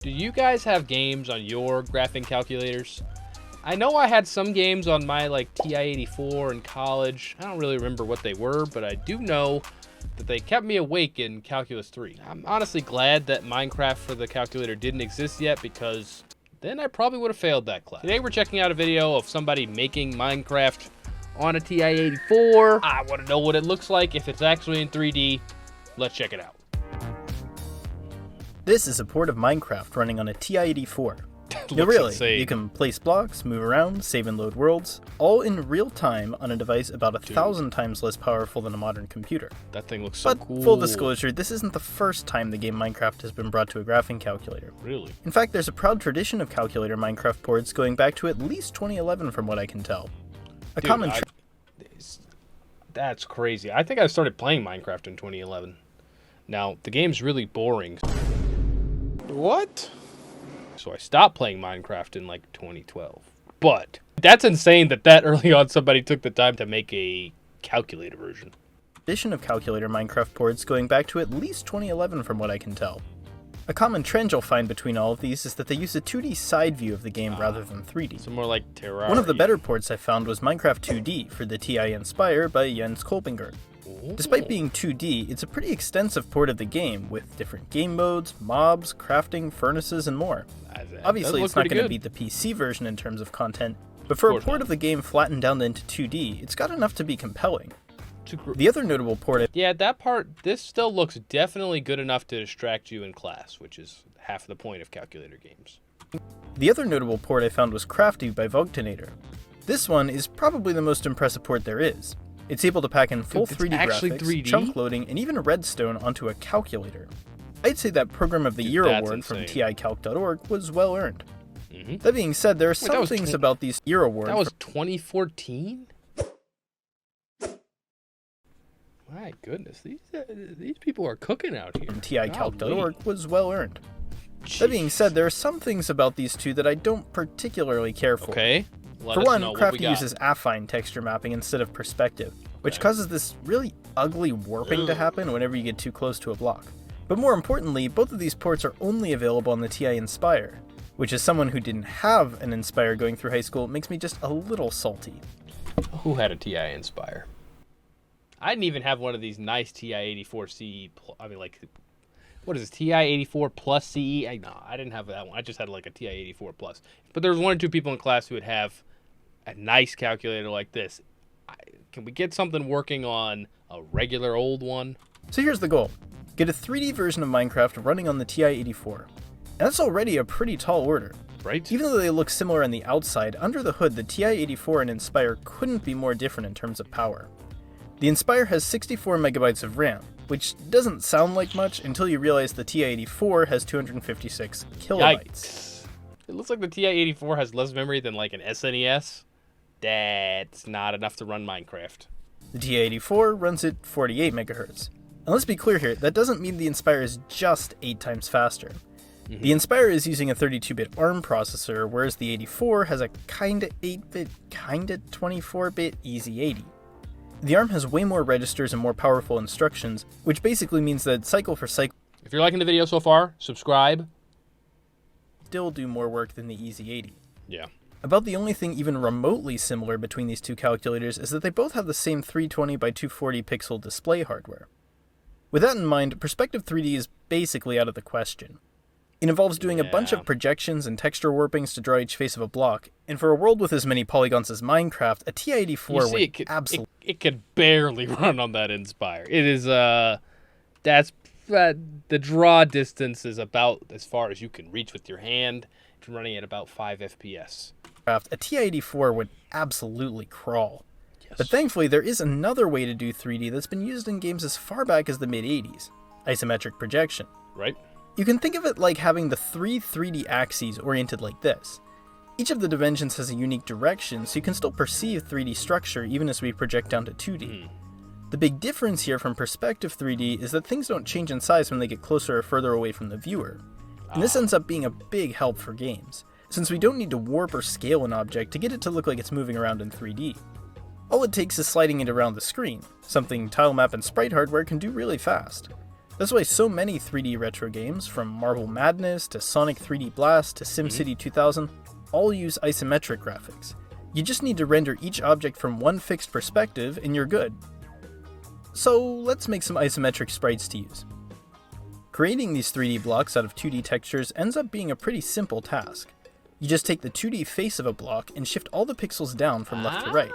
Do you guys have games on your graphing calculators? I know I had some games on my TI-84 in college. I don't really remember what they were, but I do know that they kept me awake in Calculus 3. I'm honestly glad that Minecraft for the calculator didn't exist yet, because then I probably would have failed that class. Today we're checking out a video of somebody making Minecraft on a TI-84. I want to know what it looks like, if it's actually in 3D. Let's check it out. This is a port of Minecraft running on a TI-84. No, Looks really, insane. you can place blocks, move around, save and load worlds, all in real time on a device about 1,000 times less powerful than a modern computer. That thing looks so But cool. full disclosure, this isn't the first time the game Minecraft has been brought to a graphing calculator. Really? In fact, there's a proud tradition of calculator Minecraft ports going back to at least 2011 from what I can tell. That's crazy. I think I started playing Minecraft in 2011. Now, the game's really boring. What? So I stopped playing Minecraft in 2012. But that's insane that early on somebody took the time to make a calculator version. Tradition of calculator Minecraft ports going back to at least 2011 from what I can tell. A common trend you'll find between all of these is that they use a 2D side view of the game rather than 3D. So more like Terraria. One of the better ports I found was Minecraft 2D for the TI Inspire by Jens Kolpinger. Despite being 2D, it's a pretty extensive port of the game, with different game modes, mobs, crafting, furnaces, and more. Obviously, it's not going to beat the PC version in terms of content, but for a port of the game flattened down into 2D, it's got enough to be compelling. The other notable port... Yeah, that part, this still looks definitely good enough to distract you in class, which is half the point of calculator games. The other notable port I found was Crafty by Vogtonator. This one is probably the most impressive port there is. It's able to pack in full 3D graphics, 3D? chunk loading, and even redstone onto a calculator. I'd say that Program of the Year award from TICalc.org was well earned. That being said, there are some things about these year awards... That was 2014? My goodness, these people are cooking out here. From TICalc.org was well earned. That being said, there are some things about these two that I don't particularly care for. Okay. For one, Crafty uses affine texture mapping instead of perspective, which causes this really ugly warping to happen whenever you get too close to a block. But more importantly, both of these ports are only available on the TI Inspire, which as someone who didn't have an Inspire going through high school makes me just a little salty. Who had a TI Inspire? I didn't even have one of these nice TI-84 CE. What is this, TI-84 plus CE? No, I didn't have that one. I just had a TI-84 plus. But there was one or two people in class who would have a nice calculator like this. Can we get something working on a regular old one? So here's the goal. Get a 3D version of Minecraft running on the TI-84. And that's already a pretty tall order. Right? Even though they look similar on the outside, under the hood the TI-84 and Inspire couldn't be more different in terms of power. The Inspire has 64 megabytes of RAM, which doesn't sound like much until you realize the TI-84 has 256 kilobytes. Yikes. It looks like the TI-84 has less memory than an SNES. That's not enough to run Minecraft. The TI-84 runs at 48 megahertz. And let's be clear here, that doesn't mean the Inspire is just 8 times faster. The Inspire is using a 32-bit ARM processor, whereas the 84 has a kinda 8-bit, kinda 24-bit Easy 80. The ARM has way more registers and more powerful instructions, which basically means that cycle for cycle... If you're liking the video so far, subscribe. ...still do more work than the Easy 80. Yeah. About the only thing even remotely similar between these two calculators is that they both have the same 320 by 240 pixel display hardware. With that in mind, Perspective 3D is basically out of the question. It involves doing a bunch of projections and texture warpings to draw each face of a block, and for a world with as many polygons as Minecraft, a TI-84 would absolutely... It could barely run on that Inspire. It is, the draw distance is about as far as you can reach with your hand. It's running at about 5 FPS. A TI-84 would absolutely crawl. Yes. But thankfully, there is another way to do 3D that's been used in games as far back as the mid-80s. Isometric projection. Right? You can think of it like having the three 3D axes oriented like this. Each of the dimensions has a unique direction, so you can still perceive 3D structure even as we project down to 2D. The big difference here from Perspective 3D is that things don't change in size when they get closer or further away from the viewer. And this ends up being a big help for games, since we don't need to warp or scale an object to get it to look like it's moving around in 3D. All it takes is sliding it around the screen, something Tilemap and Sprite hardware can do really fast. That's why so many 3D retro games, from Marble Madness to Sonic 3D Blast to SimCity 2000, all use isometric graphics. You just need to render each object from one fixed perspective and you're good. So let's make some isometric sprites to use. Creating these 3D blocks out of 2D textures ends up being a pretty simple task. You just take the 2D face of a block and shift all the pixels down from left to right.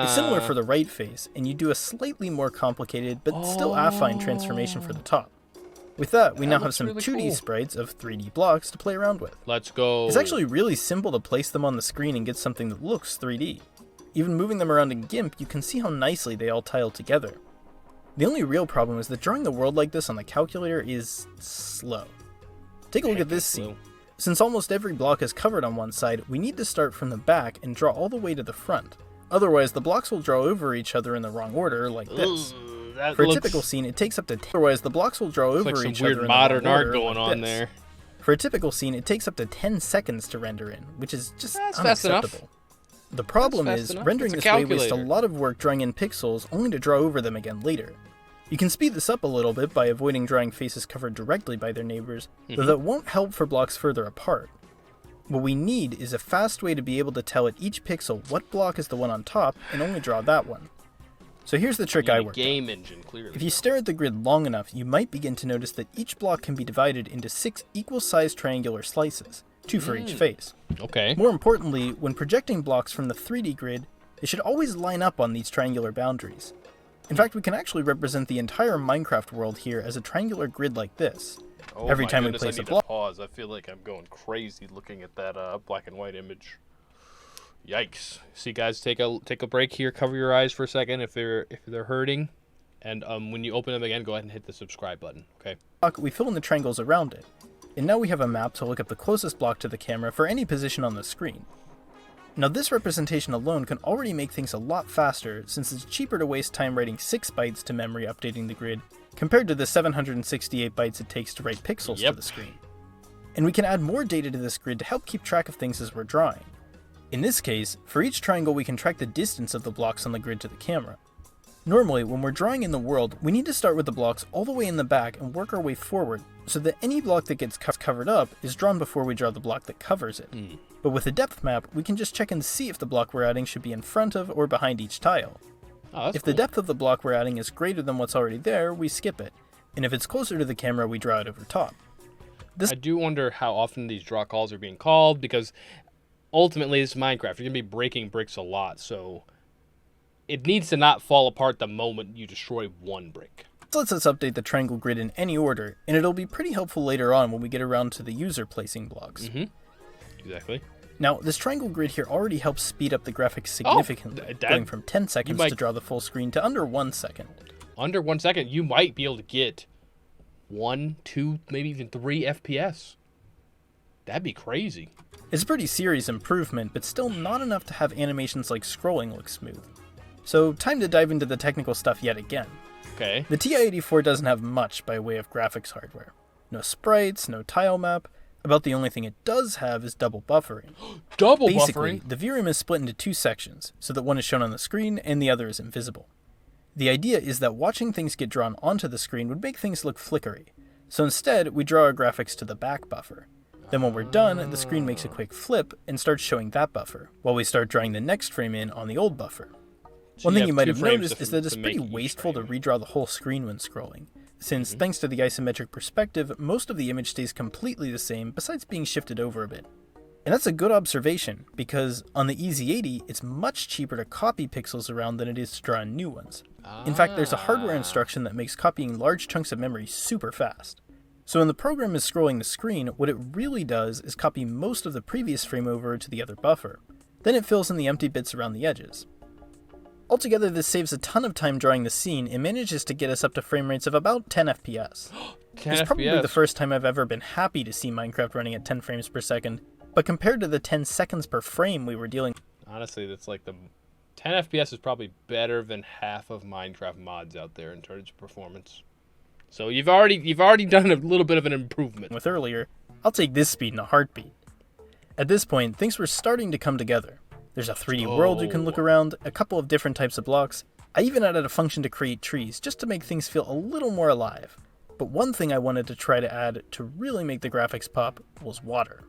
It's similar for the right face, and you do a slightly more complicated but still affine transformation for the top. With that, we now have some really 2D cool. sprites of 3D blocks to play around with. Let's go. It's actually really simple to place them on the screen and get something that looks 3D. Even moving them around in GIMP, you can see how nicely they all tile together. The only real problem is that drawing the world like this on the calculator is slow. Take a look at this scene. Since almost every block is covered on one side, we need to start from the back and draw all the way to the front. Otherwise, the blocks will draw over each other in the wrong order, like this. For a typical scene, it takes up to Otherwise, the blocks will draw over like some each other weird in the modern wrong art order, going like on this. there. For a typical scene, it takes up to 10 seconds to render in, which is just That's fast enough. unacceptable. The problem That's is, fast enough. rendering It's a this way wastes a calculator. lot of work drawing in pixels only to draw over them again later. You can speed this up a little bit by avoiding drawing faces covered directly by their neighbors, though that won't help for blocks further apart. What we need is a fast way to be able to tell at each pixel what block is the one on top and only draw that one. So here's the trick I worked out. Game engine, clearly. If you stare at the grid long enough, you might begin to notice that each block can be divided into 6 equal-sized triangular slices, 2 for each face. Okay. More importantly, when projecting blocks from the 3D grid, they should always line up on these triangular boundaries. In fact, we can actually represent the entire Minecraft world here as a triangular grid like this. Oh Every my time we goodness, place I a need block- to pause. I feel like I'm going crazy looking at that black and white image. Yikes! See, guys, take a break here. Cover your eyes for a second if they're hurting, and when you open them again, go ahead and hit the subscribe button. Okay. We fill in the triangles around it. And now we have a map to look up the closest block to the camera for any position on the screen. Now this representation alone can already make things a lot faster, since it's cheaper to waste time writing 6 bytes to memory updating the grid, compared to the 768 bytes it takes to write pixels to the screen. And we can add more data to this grid to help keep track of things as we're drawing. In this case, for each triangle we can track the distance of the blocks on the grid to the camera. Normally, when we're drawing in the world, we need to start with the blocks all the way in the back and work our way forward, so that any block that gets covered up is drawn before we draw the block that covers it. But with a depth map, we can just check and see if the block we're adding should be in front of or behind each tile. Oh, that's If cool. the depth of the block we're adding is greater than what's already there, we skip it. And if it's closer to the camera, we draw it over top. I do wonder how often these draw calls are being called, because ultimately it's Minecraft. You're gonna be breaking bricks a lot, so it needs to not fall apart the moment you destroy one brick. This lets us update the triangle grid in any order, and it'll be pretty helpful later on when we get around to the user placing blocks. Exactly. Now, this triangle grid here already helps speed up the graphics significantly, that- going from 10 seconds might- to draw the full screen to under 1 second. Under 1 second, you might be able to get 1, 2, maybe even 3 FPS. That'd be crazy. It's a pretty serious improvement, but still not enough to have animations like scrolling look smooth. So, time to dive into the technical stuff yet again. Okay. The TI-84 doesn't have much by way of graphics hardware. No sprites, no tile map. About the only thing it does have is double buffering. Double Basically, buffering. the VRAM is split into 2 sections, so that one is shown on the screen and the other is invisible. The idea is that watching things get drawn onto the screen would make things look flickery, so instead we draw our graphics to the back buffer. Then when we're done, the screen makes a quick flip and starts showing that buffer, while we start drawing the next frame in on the old buffer. So One thing have you might 2 have frames noticed is that it's to pretty make each wasteful to frame. redraw the whole screen when scrolling, since thanks to the isometric perspective, most of the image stays completely the same besides being shifted over a bit. And that's a good observation, because on the Easy 80, it's much cheaper to copy pixels around than it is to draw in new ones. In fact, there's a hardware instruction that makes copying large chunks of memory super fast. So when the program is scrolling the screen, what it really does is copy most of the previous frame over to the other buffer. Then it fills in the empty bits around the edges. Altogether, this saves a ton of time drawing the scene and manages to get us up to frame rates of about 10 FPS. 10 It's probably FPS. the first time I've ever been happy to see Minecraft running at 10 frames per second, but compared to the 10 seconds per frame we were dealing Honestly, that's like the 10 FPS is probably better than half of Minecraft mods out there in terms of performance. So you've already done a little bit of an improvement. with earlier, I'll take this speed in a heartbeat. At this point, things were starting to come together. There's a 3D world you can look around, a couple of different types of blocks. I even added a function to create trees, just to make things feel a little more alive. But one thing I wanted to try to add to really make the graphics pop was water.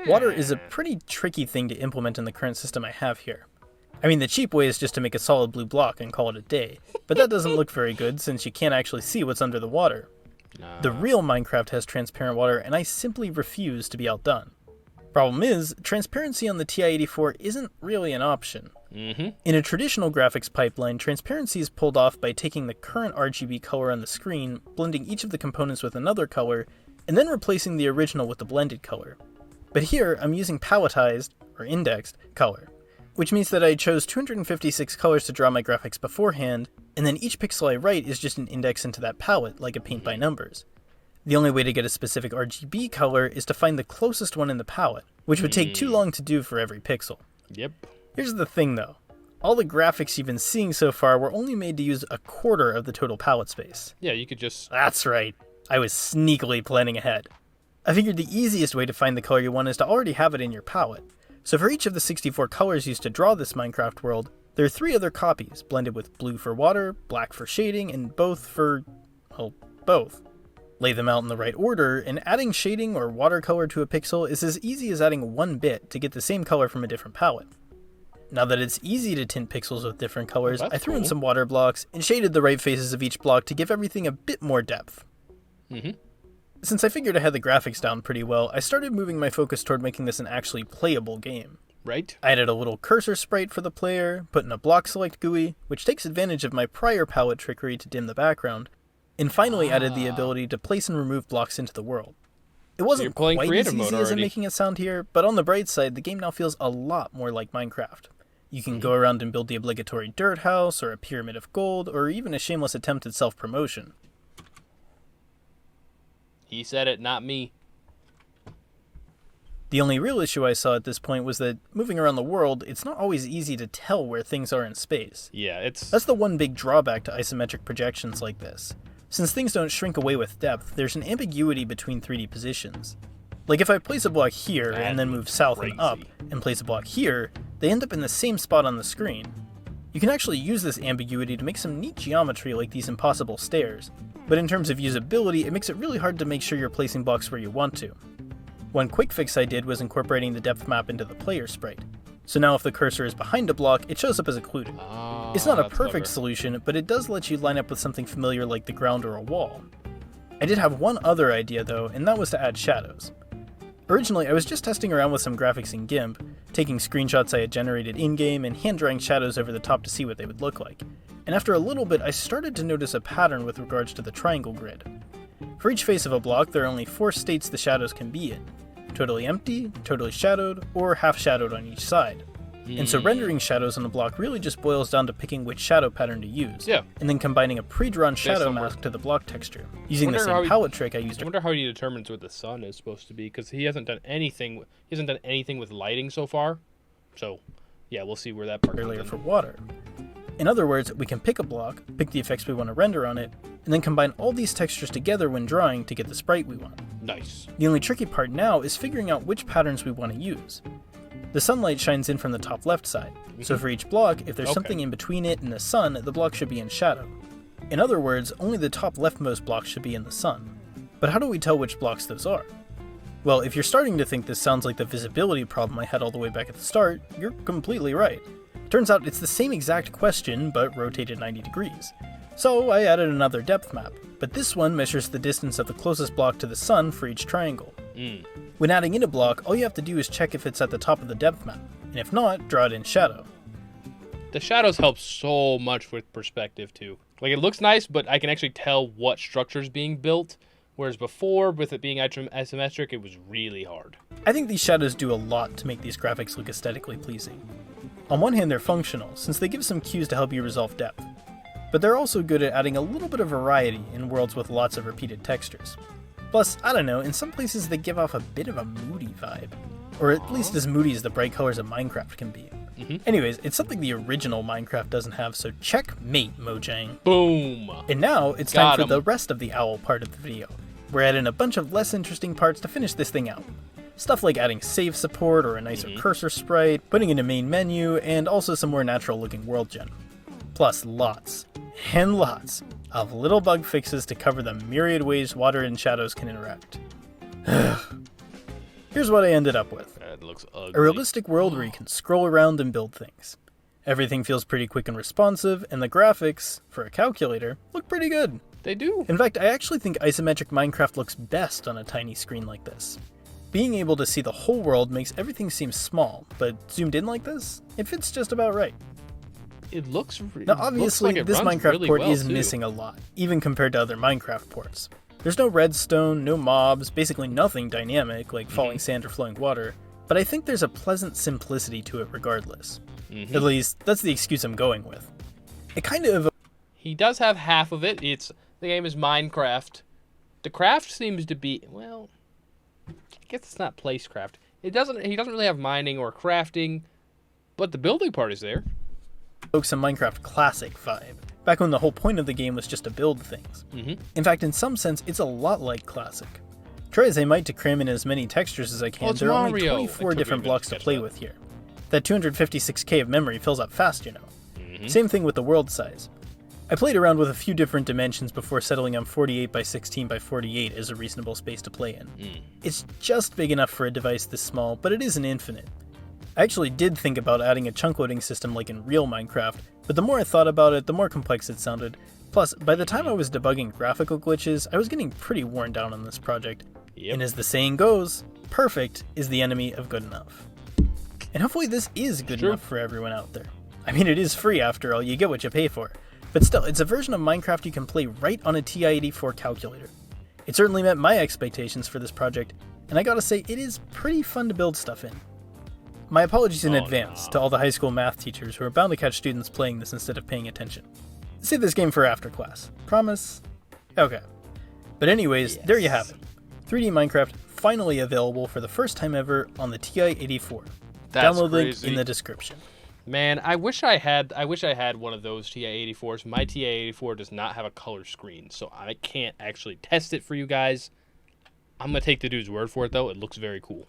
Water is a pretty tricky thing to implement in the current system I have here. I mean, the cheap way is just to make a solid blue block and call it a day, but that doesn't look very good since you can't actually see what's under the water. The real Minecraft has transparent water, and I simply refuse to be outdone. Problem is, transparency on the TI-84 isn't really an option. In a traditional graphics pipeline, transparency is pulled off by taking the current RGB color on the screen, blending each of the components with another color, and then replacing the original with the blended color. But here, I'm using palletized, or indexed, color, which means that I chose 256 colors to draw my graphics beforehand, and then each pixel I write is just an index into that palette, like a paint by numbers. The only way to get a specific RGB color is to find the closest one in the palette, which would take too long to do for every pixel. Yep. Here's the thing though. All the graphics you've been seeing so far were only made to use a quarter of the total palette space. Yeah, you could just... That's right. I was sneakily planning ahead. I figured the easiest way to find the color you want is to already have it in your palette. So for each of the 64 colors used to draw this Minecraft world, there are 3 other copies, blended with blue for water, black for shading, and both for, well, both. Lay them out in the right order, and adding shading or watercolor to a pixel is as easy as adding 1 bit to get the same color from a different palette. Now that it's easy to tint pixels with different colors, I threw in some water blocks and shaded the right faces of each block to give everything a bit more depth. Since I figured I had the graphics down pretty well, I started moving my focus toward making this an actually playable game. Right. I added a little cursor sprite for the player, put in a block select GUI, which takes advantage of my prior palette trickery to dim the background, and finally added the ability to place and remove blocks into the world. It wasn't quite as easy as I'm making it sound here, but on the bright side, the game now feels a lot more like Minecraft. You can go around and build the obligatory dirt house, or a pyramid of gold, or even a shameless attempt at self-promotion. He said it, not me. The only real issue I saw at this point was that, moving around the world, it's not always easy to tell where things are in space. Yeah, That's the one big drawback to isometric projections like this. Since things don't shrink away with depth, there's an ambiguity between 3D positions. Like if I place a block here and then move south and up, and place a block here, they end up in the same spot on the screen. You can actually use this ambiguity to make some neat geometry like these impossible stairs, but in terms of usability, it makes it really hard to make sure you're placing blocks where you want to. One quick fix I did was incorporating the depth map into the player sprite. So now if the cursor is behind a block, it shows up as occluded. It's not a perfect solution, but it does let you line up with something familiar like the ground or a wall. I did have one other idea though, and that was to add shadows. Originally, I was just testing around with some graphics in GIMP, taking screenshots I had generated in-game and hand-drawing shadows over the top to see what they would look like. And after a little bit, I started to notice a pattern with regards to the triangle grid. For each face of a block, there are only 4 states the shadows can be in: totally empty, totally shadowed, or half shadowed on each side. And so rendering shadows on the block really just boils down to picking which shadow pattern to use, and then combining a pre-drawn shadow mask to the block texture, using the same palette trick I used. I wonder how he determines what the sun is supposed to be, because he hasn't done anything with lighting so far. So, yeah, we'll see where that part comes in. For water. In other words, we can pick a block, pick the effects we want to render on it, and then combine all these textures together when drawing to get the sprite we want. Nice. The only tricky part now is figuring out which patterns we want to use. The sunlight shines in from the top left side, so for each block, if there's something in between it and the sun, the block should be in shadow. In other words, only the top leftmost block should be in the sun. But how do we tell which blocks those are? Well, if you're starting to think this sounds like the visibility problem I had all the way back at the start, you're completely right. Turns out it's the same exact question, but rotated 90 degrees. So I added another depth map, but this one measures the distance of the closest block to the sun for each triangle. When adding in a block, all you have to do is check if it's at the top of the depth map, and if not, draw it in shadow. The shadows help so much with perspective too. Like, it looks nice, but I can actually tell what structure is being built, whereas before, with it being isometric, it was really hard. I think these shadows do a lot to make these graphics look aesthetically pleasing. On one hand, they're functional, since they give some cues to help you resolve depth, but they're also good at adding a little bit of variety in worlds with lots of repeated textures. Plus, I don't know, in some places they give off a bit of a moody vibe. Or at least as moody as the bright colors of Minecraft can be. Anyways, it's something the original Minecraft doesn't have, so checkmate, Mojang. Boom! And now, it's time for the rest of the owl part of the video. We're adding a bunch of less interesting parts to finish this thing out. Stuff like adding save support or a nicer cursor sprite, putting in a main menu, and also some more natural looking world gen. Plus lots and lots of little bug fixes to cover the myriad ways water and shadows can interact. Here's what I ended up with. That looks ugly. A realistic world where you can scroll around and build things. Everything feels pretty quick and responsive, and the graphics, for a calculator, look pretty good. They do. In fact, I actually think isometric Minecraft looks best on a tiny screen like this. Being able to see the whole world makes everything seem small, but zoomed in like this, it fits just about right. It looks. Now obviously, this Minecraft really port well, is too. missing a lot, even compared to other Minecraft ports. There's no redstone, no mobs, basically nothing dynamic like falling sand or flowing water, but I think there's a pleasant simplicity to it regardless. At least, that's the excuse I'm going with. It kind of... He does have half of it. The game is Minecraft. The craft seems to be, well, I guess it's not placecraft. He doesn't really have mining or crafting, but the building part is there. evokes a Minecraft Classic vibe, back when the whole point of the game was just to build things. In fact, in some sense, it's a lot like Classic. Try as I might to cram in as many textures as I can, Well, it's there are only Mario. 24 It took different me a minute blocks to to catch play that. with here. That 256k of memory fills up fast, you know. Same thing with the world size. I played around with a few different dimensions before settling on 48 by 16 by 48 as a reasonable space to play in. It's just big enough for a device this small, but it isn't infinite. I actually did think about adding a chunk loading system like in real Minecraft, but the more I thought about it, the more complex it sounded. Plus, by the time I was debugging graphical glitches, I was getting pretty worn down on this project. Yep. And as the saying goes, perfect is the enemy of good enough. And hopefully this is good True. enough for everyone out there. I mean, it is free after all, you get what you pay for. But still, it's a version of Minecraft you can play right on a TI-84 calculator. It certainly met my expectations for this project, and I gotta say, it is pretty fun to build stuff in. My apologies in advance to all the high school math teachers who are bound to catch students playing this instead of paying attention. Save this game for after class. Promise? Okay. But anyways, there you have it. 3D Minecraft finally available for the first time ever on the TI-84. That's Download link crazy. in the description. Man, I wish I had one of those TI-84s. My TI-84 does not have a color screen, so I can't actually test it for you guys. I'm gonna take the dude's word for it though. It looks very cool.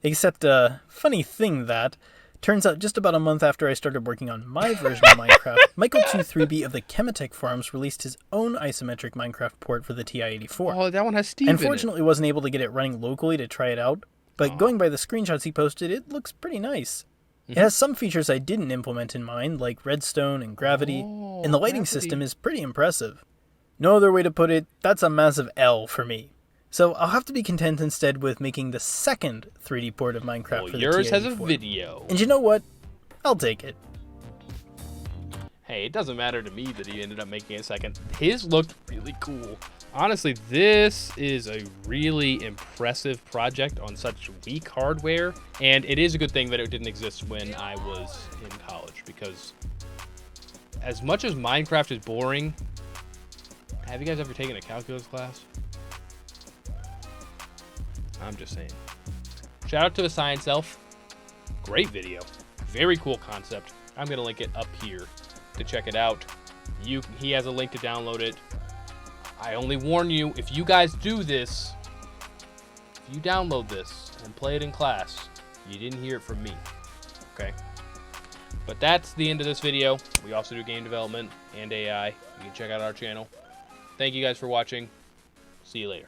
Except, funny thing that, turns out just about a month after I started working on my version of Minecraft, Michael23B of the Chematech forums released his own isometric Minecraft port for the TI-84. Oh, that one has Steve in it. Unfortunately, wasn't able to get it running locally to try it out, but going by the screenshots he posted, it looks pretty nice. It has some features I didn't implement in mine, like redstone and gravity, and the lighting system is pretty impressive. No other way to put it, that's a massive L for me. So I'll have to be content instead with making the second 3D port of Minecraft Well, for the yours has a TI-84. video. And you know what? I'll take it. Hey, it doesn't matter to me that he ended up making a second. His looked really cool. Honestly, this is a really impressive project on such weak hardware, and it is a good thing that it didn't exist when I was in college, because as much as Minecraft is boring, have you guys ever taken a calculus class? I'm just saying. Shout out to the Science Elf. Great video. Very cool concept. I'm going to link it up here to check it out. He has a link to download it. I only warn you, if you guys do this, if you download this and play it in class, you didn't hear it from me. Okay? But that's the end of this video. We also do game development and AI. You can check out our channel. Thank you guys for watching. See you later.